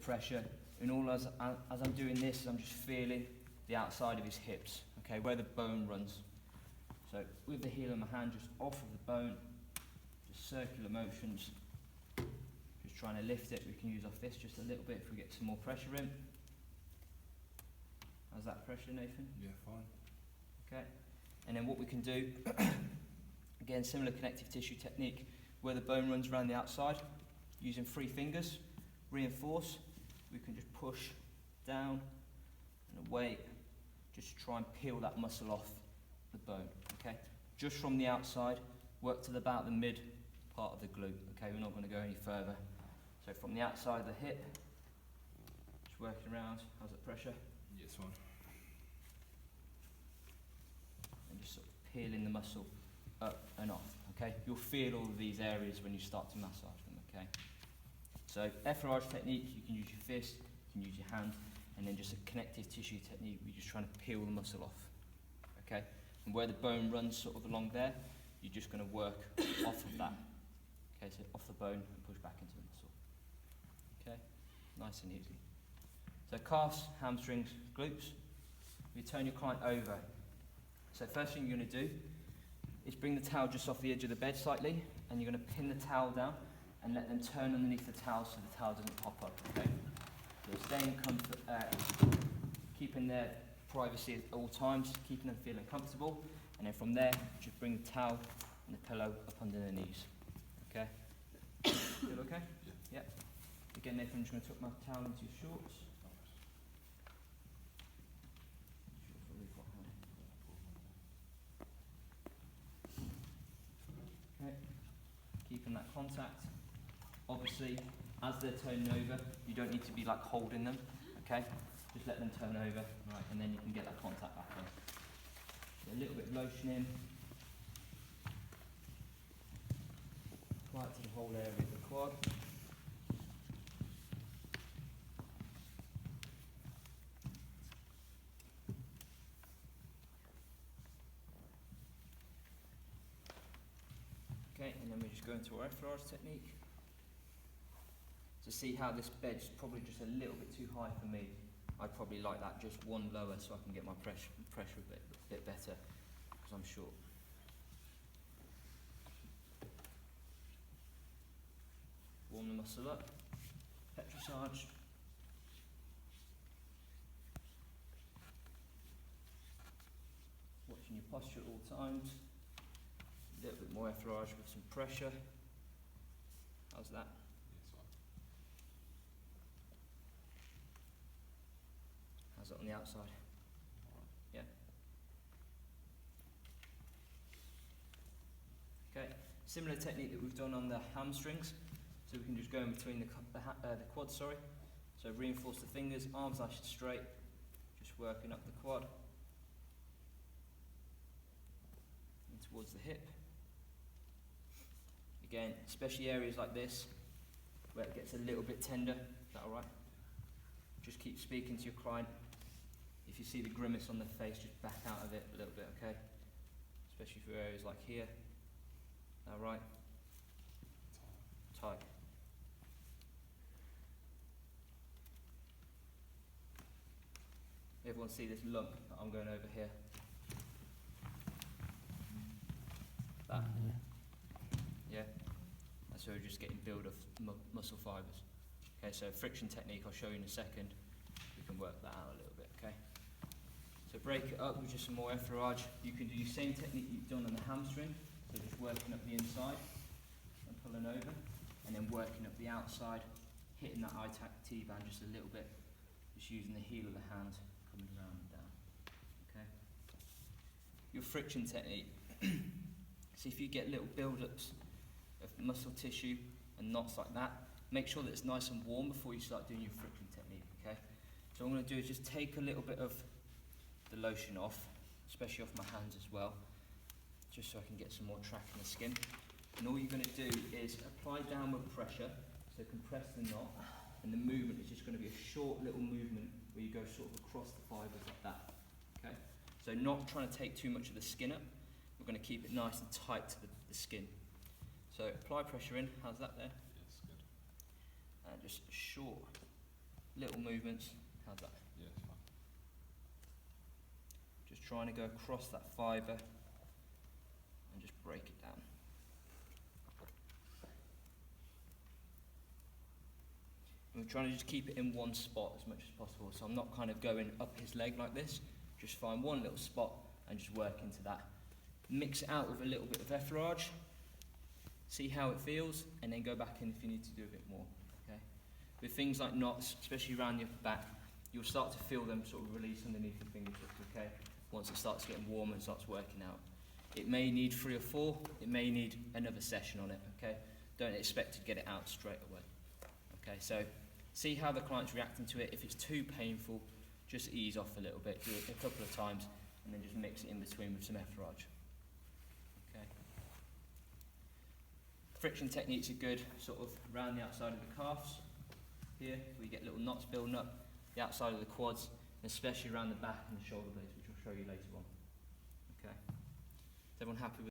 pressure. And all as I'm doing this, I'm just feeling the outside of his hips, okay, where the bone runs. So with the heel of my hand just off of the bone, just circular motions, just trying to lift it. We can use our fist just a little bit if we get some more pressure in. How's that pressure, Nathan? Yeah, fine. Okay, and then what we can do, again, similar connective tissue technique, where the bone runs around the outside, using 3 fingers, reinforce. We can just push down and away, just try and peel that muscle off the bone, okay? Just from the outside, work to about the mid part of the glute, okay? We're not going to go any further. So from the outside of the hip, just working around. How's the pressure? Yes, fine. And just sort of peeling the muscle up and off, okay? You'll feel all of these areas when you start to massage them, okay? So effleurage technique, you can use your fist, you can use your hand, and then just a connective tissue technique, we're just trying to peel the muscle off, okay? And where the bone runs sort of along there, you're just going to work off of that, okay? So off the bone and push back into the muscle, okay? Nice and easy. So calves, hamstrings, glutes. You turn your client over. So first thing you're going to do is bring the towel just off the edge of the bed slightly, and you're going to pin the towel down and let them turn underneath the towel so the towel doesn't pop up, okay? So staying comfort, keeping their privacy at all times, keeping them feeling comfortable, and then from there, just bring the towel and the pillow up under their knees, okay? Feel okay? Yeah. Again, Nathan, I'm just going to tuck my towel into your shorts. Okay, keeping that contact. Obviously, as they're turning over, you don't need to be like holding them, okay? Just let them turn over, right, and then you can get that contact back in. So a little bit of lotion in. Apply it to the whole area of the quad. Okay, and then we just go into our effleurage technique. To see how this bed's probably just a little bit too high for me. I'd probably like that just one lower so I can get my pressure a bit better, because I'm short. Warm the muscle up, petrissage. Watching your posture at all times. A little bit more effleurage with some pressure. How's that? Yes, fine. How's it on the outside? Yeah. Okay. Similar technique that we've done on the hamstrings. So we can just go in between the quads, sorry. So reinforce the fingers, arms nice and straight. Just working up the quad. And towards the hip. Again, especially areas like this, where it gets a little bit tender. Is that alright? Just keep speaking to your client. If you see the grimace on their face, just back out of it a little bit, okay? Especially for areas like here. Alright? Tight. Everyone see this lump that I'm going over here? That. Yeah? That's where we're just getting build of muscle fibres. Okay, so friction technique I'll show you in a second. We can work that out a little bit, okay? So break it up with just some more effleurage. You can do the same technique you've done on the hamstring, so just working up the inside and pulling over, and then working up the outside, hitting that T-band just a little bit, just using the heel of the hand, coming around and down, okay? Your friction technique. See if you get little build-ups of muscle tissue and knots like that, make sure that it's nice and warm before you start doing your friction technique, okay? So what I'm going to do is just take a little bit of the lotion off, especially off my hands as well, just so I can get some more track in the skin. And all you're going to do is apply downward pressure, so compress the knot, and the movement is just going to be a short little movement where you go sort of across the fibres like that, okay? So not trying to take too much of the skin up, we're going to keep it nice and tight to the skin. So apply pressure in, how's that there? Yes, good. And just short little movements. How's that? Yeah, it's fine. Just trying to go across that fibre and just break it down. And we're trying to just keep it in one spot as much as possible, so I'm not kind of going up his leg like this. Just find one little spot and just work into that. Mix it out with a little bit of effleurage, see how it feels, and then go back in if you need to do a bit more. Okay? With things like knots, especially around the upper back, you'll start to feel them sort of release underneath your fingertips, okay? Once it starts getting warm and starts working out. It may need 3 or 4, it may need another session on it, okay? Don't expect to get it out straight away. Okay, so see how the client's reacting to it. If it's too painful, just ease off a little bit, do it a couple of times, and then just mix it in between with some effleurage. Okay. Friction techniques are good, sort of around the outside of the calves. Here, we get little knots building up, the outside of the quads, and especially around the back and the shoulder blades, which I'll show you later on. Okay. Is everyone happy with